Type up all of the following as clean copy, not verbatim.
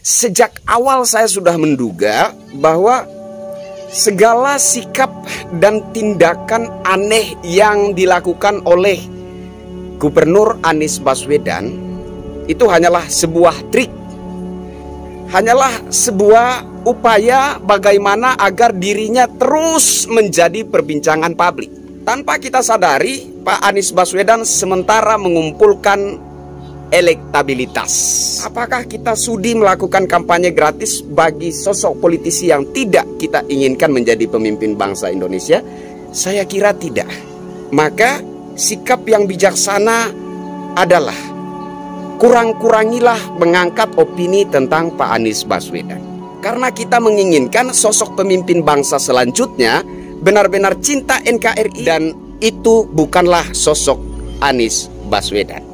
Sejak awal saya sudah menduga bahwa segala sikap dan tindakan aneh yang dilakukan oleh Gubernur Anies Baswedan itu hanyalah sebuah trik, hanyalah sebuah upaya bagaimana agar dirinya terus menjadi perbincangan publik. Tanpa kita sadari, Pak Anies Baswedan sementara mengumpulkan elektabilitas. Apakah kita sudi melakukan kampanye gratis bagi sosok politisi yang tidak kita inginkan menjadi pemimpin bangsa Indonesia? Saya kira tidak. Maka sikap yang bijaksana adalah kurang-kurangilah mengangkat opini tentang Pak Anies Baswedan. Karena kita menginginkan sosok pemimpin bangsa selanjutnya benar-benar cinta NKRI, dan itu bukanlah sosok Anies Baswedan.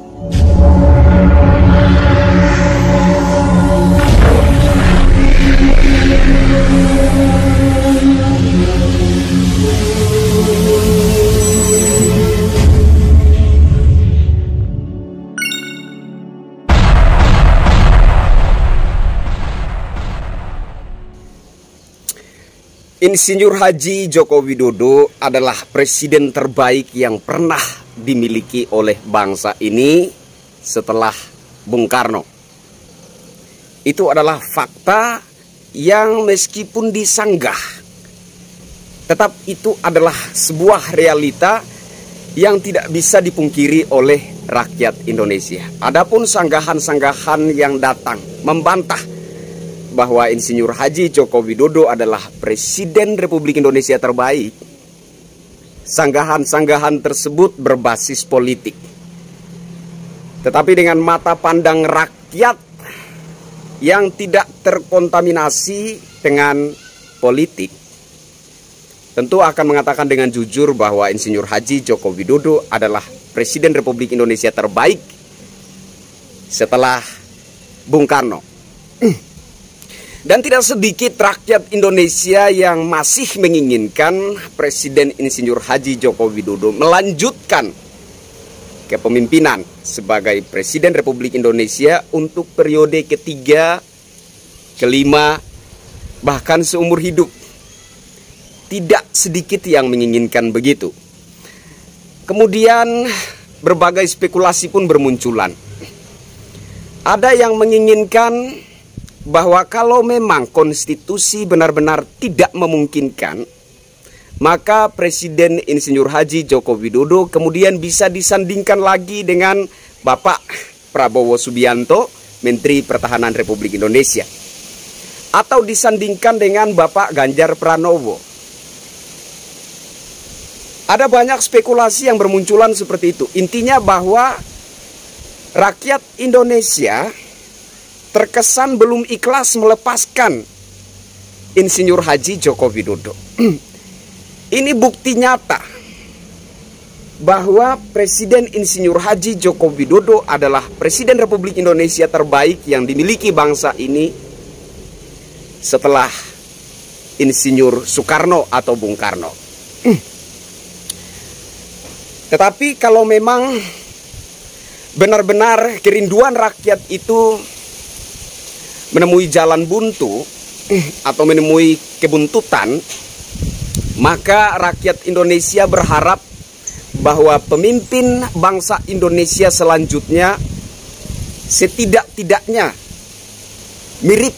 Insinyur Haji Joko Widodo adalah presiden terbaik yang pernah dimiliki oleh bangsa ini setelah Bung Karno. Itu adalah fakta yang meskipun disanggah, tetap itu adalah sebuah realita yang tidak bisa dipungkiri oleh rakyat Indonesia. Adapun sanggahan-sanggahan yang datang membantah bahwa Insinyur Haji Joko Widodo adalah Presiden Republik Indonesia terbaik, sanggahan-sanggahan tersebut berbasis politik. Tetapi dengan mata pandang rakyat yang tidak terkontaminasi dengan politik, tentu akan mengatakan dengan jujur bahwa Insinyur Haji Joko Widodo adalah Presiden Republik Indonesia terbaik setelah Bung Karno. Dan tidak sedikit rakyat Indonesia yang masih menginginkan Presiden Insinyur Haji Joko Widodo melanjutkan kepemimpinan sebagai Presiden Republik Indonesia untuk periode ketiga, kelima, bahkan seumur hidup. Tidak sedikit yang menginginkan begitu. Kemudian berbagai spekulasi pun bermunculan. Ada yang menginginkan bahwa kalau memang konstitusi benar-benar tidak memungkinkan, maka Presiden Insinyur Haji Joko Widodo kemudian bisa disandingkan lagi dengan Bapak Prabowo Subianto, Menteri Pertahanan Republik Indonesia, atau disandingkan dengan Bapak Ganjar Pranowo. Ada banyak spekulasi yang bermunculan seperti itu. Intinya bahwa rakyat Indonesia terkesan belum ikhlas melepaskan Insinyur Haji Joko Widodo. Ini bukti nyata bahwa Presiden Insinyur Haji Joko Widodo adalah Presiden Republik Indonesia terbaik yang dimiliki bangsa ini setelah Insinyur Soekarno atau Bung Karno. Tetapi kalau memang benar-benar kerinduan rakyat itu menemui jalan buntu atau menemui kebuntutan, maka rakyat Indonesia berharap bahwa pemimpin bangsa Indonesia selanjutnya setidak-tidaknya mirip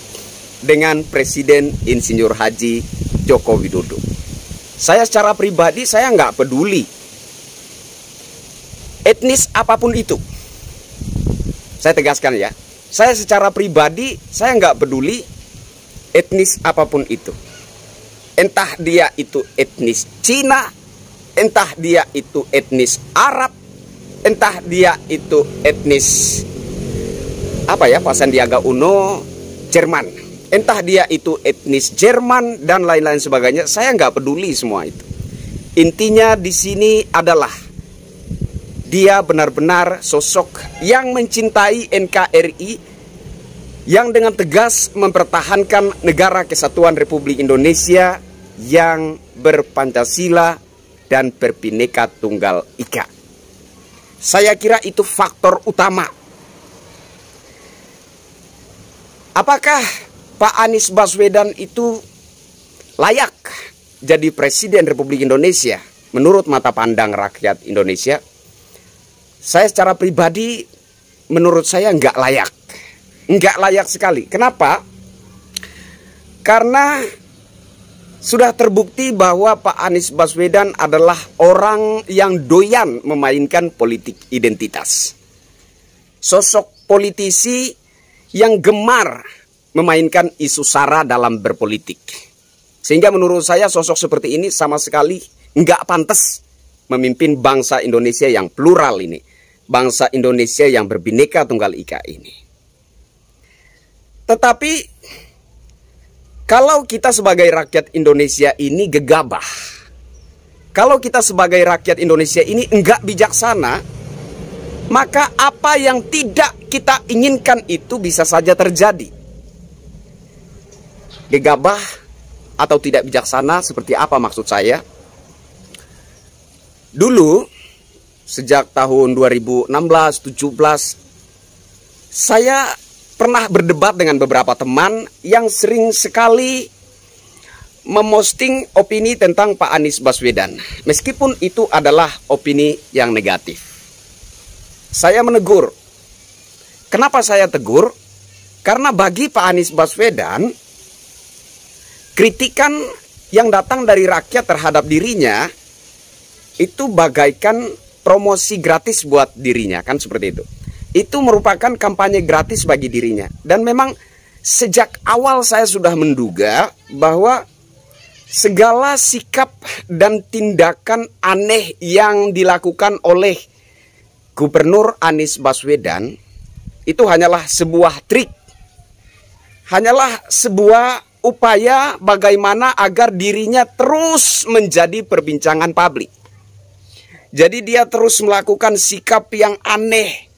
dengan Presiden Insinyur Haji Joko Widodo. Saya secara pribadi saya nggak peduli etnis apapun itu. Saya tegaskan ya. Saya secara pribadi, saya nggak peduli etnis apapun itu. Entah dia itu etnis Cina, entah dia itu etnis Arab, entah dia itu etnis Pak Sandiaga Uno, Jerman. Entah dia itu etnis Jerman dan lain-lain sebagainya. Saya nggak peduli semua itu. Intinya di sini adalah dia benar-benar sosok yang mencintai NKRI, yang dengan tegas mempertahankan negara kesatuan Republik Indonesia yang berpancasila dan berbineka tunggal ika. Saya kira itu faktor utama. apakah Pak Anies Baswedan itu layak jadi Presiden Republik Indonesia menurut mata pandang rakyat Indonesia? Saya secara pribadi, menurut saya nggak layak. Nggak layak sekali. Kenapa? Karena sudah terbukti bahwa Pak Anies Baswedan adalah orang yang doyan memainkan politik identitas. Sosok politisi yang gemar memainkan isu SARA dalam berpolitik. Sehingga menurut saya sosok seperti ini sama sekali nggak pantas memimpin bangsa Indonesia yang plural ini. Bangsa Indonesia yang berbineka tunggal ika ini. Tetapi kalau kita sebagai rakyat Indonesia ini gegabah, kalau kita sebagai rakyat Indonesia ini enggak bijaksana, maka apa yang tidak kita inginkan itu bisa saja terjadi. Gegabah atau tidak bijaksana seperti apa maksud saya? Dulu, sejak tahun 2016-17, saya pernah berdebat dengan beberapa teman yang sering sekali memosting opini tentang Pak Anies Baswedan. Meskipun itu adalah opini yang negatif. Saya menegur. Kenapa saya tegur? Karena bagi Pak Anies Baswedan, kritikan yang datang dari rakyat terhadap dirinya itu bagaikan promosi gratis buat dirinya, kan seperti itu. Itu merupakan kampanye gratis bagi dirinya. Dan memang sejak awal saya sudah menduga bahwa segala sikap dan tindakan aneh yang dilakukan oleh Gubernur Anies Baswedan itu hanyalah sebuah trik. Hanyalah sebuah upaya bagaimana agar dirinya terus menjadi perbincangan publik. Jadi dia terus melakukan sikap yang aneh.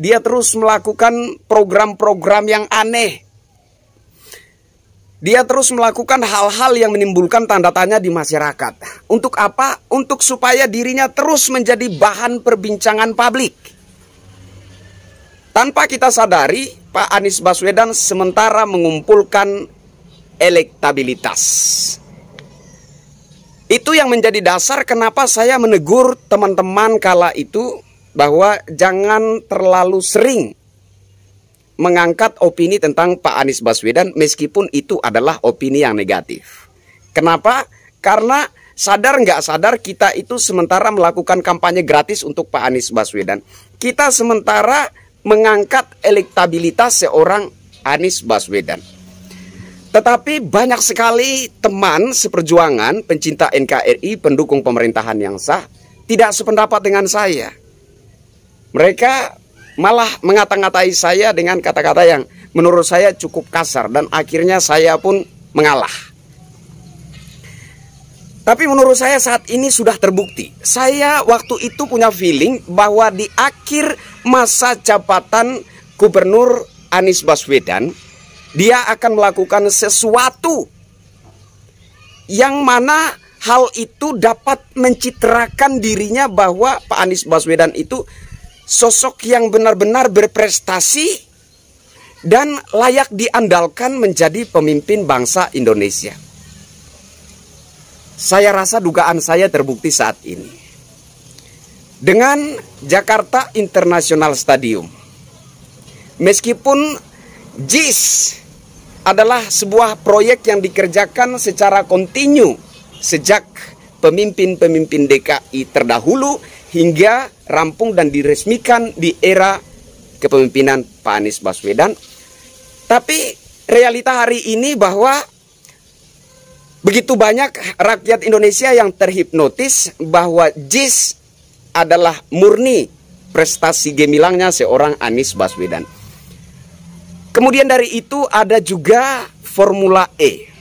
Dia terus melakukan program-program yang aneh. Dia terus melakukan hal-hal yang menimbulkan tanda tanya di masyarakat. Untuk apa? Untuk supaya dirinya terus menjadi bahan perbincangan publik. Tanpa kita sadari, Pak Anies Baswedan sementara mengumpulkan elektabilitas. Itu yang menjadi dasar kenapa saya menegur teman-teman kala itu bahwa jangan terlalu sering mengangkat opini tentang Pak Anies Baswedan meskipun itu adalah opini yang negatif. Kenapa? Karena sadar nggak sadar kita itu sementara melakukan kampanye gratis untuk Pak Anies Baswedan. Kita sementara mengangkat elektabilitas seorang Anies Baswedan. Tetapi banyak sekali teman seperjuangan, pencinta NKRI, pendukung pemerintahan yang sah, tidak sependapat dengan saya. Mereka malah mengata-ngatai saya dengan kata-kata yang menurut saya cukup kasar. Dan akhirnya saya pun mengalah. Tapi menurut saya saat ini sudah terbukti. Saya waktu itu punya feeling bahwa di akhir masa jabatan Gubernur Anies Baswedan, dia akan melakukan sesuatu yang mana hal itu dapat mencitrakan dirinya bahwa Pak Anies Baswedan itu sosok yang benar-benar berprestasi dan layak diandalkan menjadi pemimpin bangsa Indonesia. Saya rasa dugaan saya terbukti saat ini. Dengan Jakarta International Stadium, meskipun JIS adalah sebuah proyek yang dikerjakan secara kontinu sejak pemimpin-pemimpin DKI terdahulu hingga rampung dan diresmikan di era kepemimpinan Pak Anies Baswedan. Tapi realita hari ini bahwa begitu banyak rakyat Indonesia yang terhipnotis bahwa JIS adalah murni prestasi gemilangnya seorang Anies Baswedan. Kemudian dari itu ada juga Formula E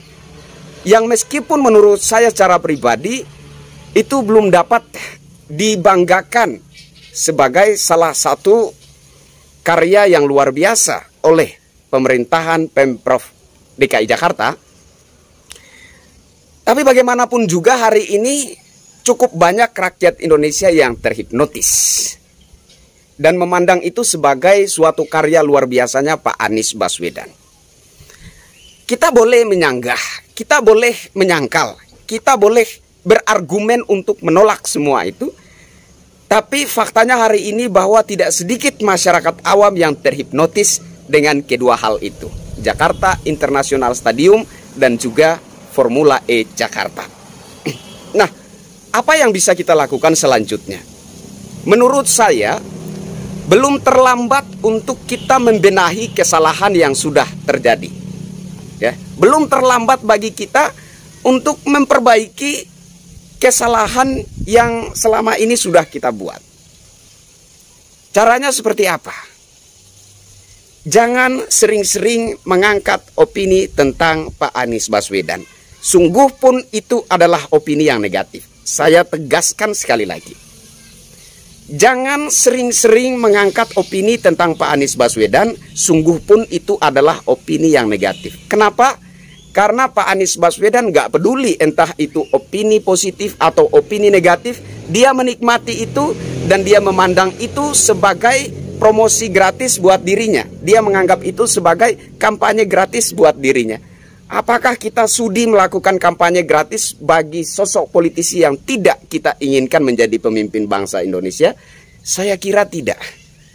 yang meskipun menurut saya secara pribadi itu belum dapat dibanggakan sebagai salah satu karya yang luar biasa oleh pemerintahan Pemprov DKI Jakarta. Tapi bagaimanapun juga hari ini cukup banyak rakyat Indonesia yang terhipnotis dan memandang itu sebagai suatu karya luar biasanya Pak Anies Baswedan. Kita boleh menyanggah, kita boleh menyangkal, kita boleh berargumen untuk menolak semua itu. Tapi faktanya hari ini bahwa tidak sedikit masyarakat awam yang terhipnotis dengan kedua hal itu. Jakarta International Stadium dan juga Formula E Jakarta. Nah, apa yang bisa kita lakukan selanjutnya? Menurut saya, belum terlambat untuk kita membenahi kesalahan yang sudah terjadi. Ya, belum terlambat bagi kita untuk memperbaiki kesalahan yang selama ini sudah kita buat. Caranya seperti apa? Jangan sering-sering mengangkat opini tentang Pak Anies Baswedan. Sungguh pun itu adalah opini yang negatif. Saya tegaskan sekali lagi. Jangan sering-sering mengangkat opini tentang Pak Anies Baswedan. Sungguh pun itu adalah opini yang negatif. Kenapa? Karena Pak Anies Baswedan nggak peduli entah itu opini positif atau opini negatif. Dia menikmati itu dan dia memandang itu sebagai promosi gratis buat dirinya. Dia menganggap itu sebagai kampanye gratis buat dirinya. Apakah kita sudi melakukan kampanye gratis bagi sosok politisi yang tidak kita inginkan menjadi pemimpin bangsa Indonesia? Saya kira tidak.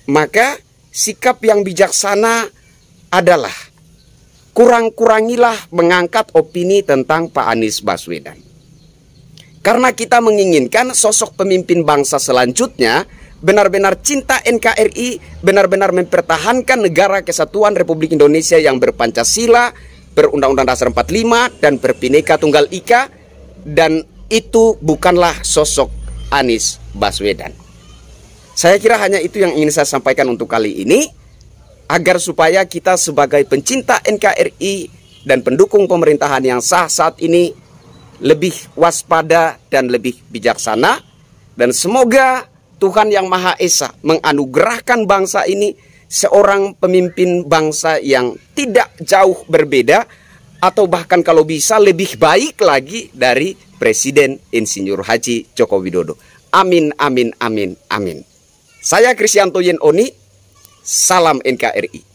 Maka sikap yang bijaksana adalah kurang-kurangilah mengangkat opini tentang Pak Anies Baswedan. Karena kita menginginkan sosok pemimpin bangsa selanjutnya benar-benar cinta NKRI, benar-benar mempertahankan negara kesatuan Republik Indonesia yang berpancasila, berundang-undang dasar 45 dan berbineka tunggal ika, dan itu bukanlah sosok Anies Baswedan. Saya kira hanya itu yang ingin saya sampaikan untuk kali ini, agar supaya kita sebagai pencinta NKRI dan pendukung pemerintahan yang sah saat ini lebih waspada dan lebih bijaksana, dan semoga Tuhan Yang Maha Esa menganugerahkan bangsa ini seorang pemimpin bangsa yang tidak jauh berbeda atau bahkan kalau bisa lebih baik lagi dari Presiden Insinyur Haji Joko Widodo. Amin, amin, amin, amin. Saya Kristianto Yen Oni, salam NKRI.